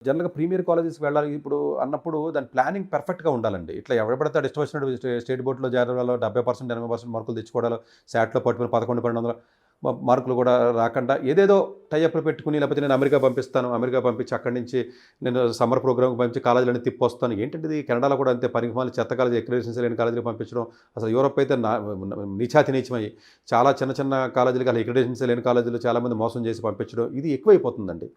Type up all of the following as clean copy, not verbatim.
జనరల్‌గా ప్రీమియర్ కాలేజెస్‌కి వెళ్ళాలి ఇప్పుడు అన్నప్పుడు దాని ప్లానింగ్ పర్ఫెక్ట్‌గా ఉండాలండి. ఇట్లా ఎవడు పడితే ఆడు ఇష్టం వచ్చినట్టు స్టేట్ బోర్డ్‌లో చేరడాలో 70% 80% మార్కులు తెచ్చుకోవడాలు, సాట్‌లో పట్టుకొని 11, 1200 మార్కులు కూడా రాకుండా ఏదేదో టై అప్‌లు పెట్టుకొని లేకపోతే నేను అమెరికా పంపిస్తాను. అమెరికా పంపించి అక్కడి నుంచి నేను సమ్మర్ ప్రోగ్రామ్‌కి పంపించి కాలేజీలన్నీ తిప్పొస్తాను. ఏంటంటే ఇది కెనడాలో కూడా అంతే పనికిమాలిన చెత్త కాలేజీ అక్రిడిటేషన్స్ లేని కాలేజీకి పంపించడం. అసలు యూరప్ అయితే నీచాతి నీచమై చాలా చిన్న చిన్న కాలేజీలకి అసలు అక్రిడిటేషన్స్ లేని కాలేజీలు చాలామంది మోసం చేసి పంపించడం. ఇది ఎక్కువైపోతుందండి.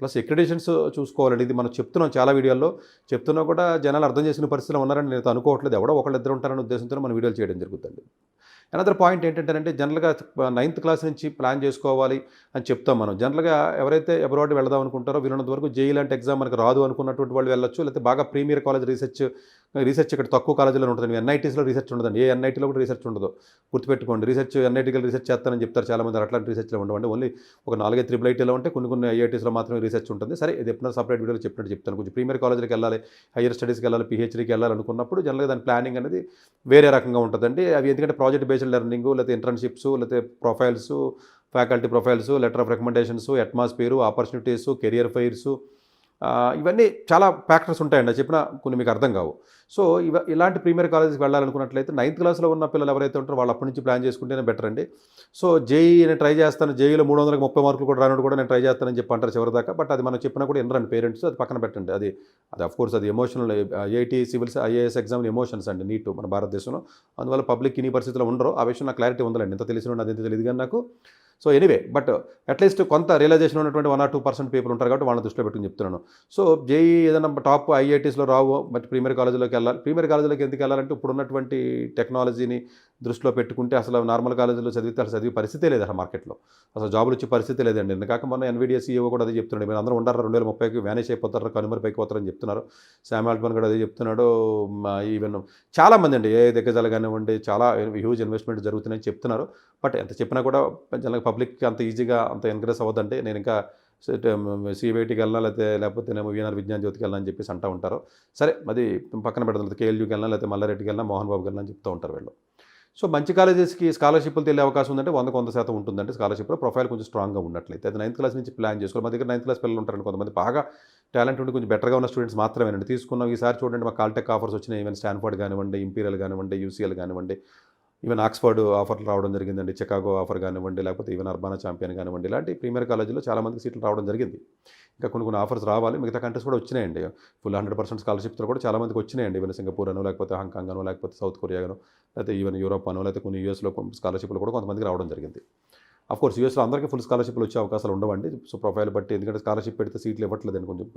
ప్లస్ అక్రిడిటేషన్స్ చూసుకోవాలండి. ఇది మనం చెప్తున్నాం చాలా వీడియోల్లో. చెప్తున్నా కూడా జనాలు అర్థం చేసుకునే పరిస్థితిలో ఉన్నారని నేనైతే అనుకోవట్లేదు. ఎవడో ఒకళ్ళిద్దరు ఉంటారనే ఉద్దేశంతోనే మనం వీడియోలు చేయడం జరుగుతుందండి. అనదర్ పాయింట్ ఏంటంటేనంటే జనరల్‌గా నైన్త్ క్లాస్ నుంచి ప్లాన్ చేసుకోవాలి అని చెప్తాం మనం. జనరల్‌గా ఎవరైతే అబ్రాడ్ వెళ్దాం అనుకుంటారో వీలున్నంత వరకు జేఈఈ లాంటి ఎగ్జామ్ మనకు రాదు అనుకున్నటువంటి వాళ్ళు వెళ్ళొచ్చు. లేకపోతే బాగా ప్రీమియర్ కాలేజ్ రీసెర్చ్ ఇక్కడ తక్కువ కాలేజీలోనే ఉంటదండి. ఎన్ఐటీస్‌లో రీసెర్చ్ ఉండదండి. ఏ ఎన్ఐటీలో కూడా రీసెర్చ్ ఉండదు. గుర్తుపెట్టుకోండి. ఎన్ఐటీకి రీసెర్చ్ చేస్తానని చెప్తారు చాలామంది. అట్లాంటి రీసెర్చ్‌లు ఉండవండి. ఓన్లీ ఒక 4, 5 త్రిబుల్ ఐటీలో ఉంటే కొన్ని ఐఐటీస్‌లో మాత్రమే రీసెర్చ్ ఉంటుంది. సరే ఇది ఎప్పుడైనా సెపరేట్ వీడియోలో చెప్పినట్టు చెప్తాను. కొంచెం ప్రీమియర్ కాలేజ్‌లకి వెళ్ళాలి, హైయర్ స్టడీస్‌కి వెళ్ళాలి, పీహెచ్‌డీకి వెళ్ళాలనుకున్నప్పుడు జనరల్‌గా దాని ప్లానింగ్ అనేది వేరే రకంగా ఉంటదండి. అవి ఎందుకంటే ప్రాజెక్ట్ బేస్డ్ లెర్నింగు లేకపోతే ఇంటర్న్‌షిప్స్ లేకపోతే profiles, faculty profiles, letter of recommendations, atmosphere, opportunities, career fairs ఇవన్నీ చాలా ఫ్యాక్టర్స్ ఉంటాయండి. చెప్పినా కొన్ని మీకు అర్థం కావు. సో, ఇలాంటి ప్రీమియర్ కాలేజ్‌కి వెళ్ళాలనుకున్నట్లయితే నైన్త్ క్లాస్‌లో ఉన్న పిల్లలు ఎవరైతే ఉంటారో వాళ్ళు అప్పటి నుంచి ప్లాన్ చేసుకుంటేనే బెటర్ అండి. సో, జేఈఈ నేను ట్రై చేస్తాను. జేఈఈలో 300కి 30 మార్కులు కూడా రానోడు కూడా నేను ట్రై చేస్తానని చెప్పి అంటారు చివరిదాకా. బట్ అది మనం చెప్పినా కూడా వినరండి పేరెంట్స్. అది పక్కన పెట్టండి. అది ఆఫ్‌కోర్స్ అది emotional IIT, civils, IAS exam emotions అండి నీట్ మన భారతదేశంలో. అందువల్ల పబ్లిక్ ఇన్ని పరిస్థితుల్లో ఉండరు. ఆ విషయం నాకు క్లారిటీ ఉందిలెండి. ఇంత తెలిసినోడిని అదెంత తెలీదు గాని నాకు. సో, ఎనీవే బట్ అట్‌లీస్ట్ కొంత రియలైజేషన్ ఉన్నటువంటి 1 ఆర్ 2% పీపుల్ ఉంటారు కాబట్టి వాళ్ళని దృష్టిలో పెట్టుకొని చెప్తున్నాను. సో, జేఈఈ ఏదైనా టాప్ ఐఐటీస్‌లో రావు బట్ ప్రీమియర్ కాలేజ్‌లోకి వెళ్ళాలి. ప్రీమియర్ కాలేజ్‌లోకి ఎందుకు వెళ్ళాలంటే ఇప్పుడున్నటువంటి టెక్నాలజీని దృష్టిలో పెట్టుకుంటే అసలు నార్మల్ కాలేజ్‌లో చదివితే అసలు చదివే పరిస్థితే లేదు అసలు మార్కెట్‌లో. అసలు జాబులు వచ్చే పరిస్థితే లేదండి. నిన్న కాక మొన్న ఎన్‌విడియా సీఈఓ కూడా అదే చెప్తున్నాడు. మీరు అందరూ ఉండరు 2030కి వానిష్ అయిపోతారు, కనుమరుగైపోతారని చెప్తున్నారు. శామ్ ఆల్ట్‌మన్ కూడా అదే చెప్తున్నాడు. ఈవెన్ చాలామంది అండి ఏఐ దిగ్గజాలు కానివ్వండి చాలా హ్యూజ్ ఇన్వెస్ట్‌మెంట్ జరుగుతున్నాయని చెప్తున్నారు. బట్ ఎంత చెప్పినా కూడా జనరల్‌గా పబ్లిక్‌కి అంత ఈజీగా అంత ఎంకరేజ్ అవ్వదండి. నేను ఇంకా సీబీఐటీకి వెళ్ళినా లేకపోతేనేమో వీఎన్ఆర్ విజ్ఞాన జ్యోతికి వెళ్ళినా అని చెప్పేసి అంటూ ఉంటారు. సరే అది పక్కన పెడదాం. కేఎల్యూకి వెళ్ళినా లేకపోతే మల్లారెడ్డికి వెళ్ళినా, మోహన్ బాబుకి వెళ్ళినా అని చెప్తూ ఉంటారు వీళ్ళు. సో, మంచి కాలేజెస్‌కి స్కాలర్‌షిప్‌లు తెల్లే అవకాశం ఉందంటే 100కి 100% ఉంటుందండి స్కాలర్‌షిప్‌లో ప్రొఫైల్ కొంచెం స్ట్రాంగ్‌గా ఉన్నట్లయితే. అది నైన్త్ క్లాస్ నుంచి ప్లాన్ చేసుకోవాలి. మా దగ్గర నైన్త్ క్లాస్ పిల్లలు ఉంటారండి కొంతమంది బాగా టాలెంట్ ఉండి కొంచెం బెటర్‌గా ఉన్న స్టూడెంట్స్ మాత్రమేనండి. తీసుకున్నాం ఈసారి చూడండి మాకు కాల్టెక్ ఆఫర్స్ వచ్చినాయి. ఈవెన్ స్టాన్ఫోర్డ్ కానివ్వండి, ఇంపీరియల్ కానివ్వండి, యూసీఎల్ కానివ్వండి, ఈవెన్ ఆక్స్‌ఫర్డ్ ఆఫర్లు రావడం జరిగిందండి. చికాగో ఆఫర్ కానివ్వండి, లేకపోతే ఈవెన్ అర్బానా చాంపియన్ కానివ్వండి, ఇలాంటి ప్రీమియర్ కాలేజీలో చాలా మందికి సీట్లు రావడం జరిగింది. ఇంకా కొన్ని ఆఫర్స్ రావాలి. మిగతా కంట్రీస్ కూడా వచ్చినాయండి. ఫుల్ 100% స్కాలర్‌షిప్‌తో కూడా చాలా మందికి వచ్చినాయండి. ఈవెన్ సింగపూర్ అనో, లేకపోతే హాంకాంగ్ అనో, లేకపోతే సౌత్ కొరియా అనో, లేకపోతే ఈవెన్ యూరోప్ అనో, లేకపోతే కొన్ని యూఎస్‌లో స్కాలర్‌షిప్‌లు కూడా కొంతమందికి రావడం జరిగింది. ఆఫ్‌కోర్స్ యూఎస్‌లో అందరికీ ఫుల్ స్కాలర్‌షిప్‌లు వచ్చే అవకాశాలు ఉండవండి. సో, ప్రొఫైల్ బట్టి ఎందుకంటే స్కాలర్‌షిప్ పెడితే సీట్లు ఇవ్వట్లేదండి కొంచెం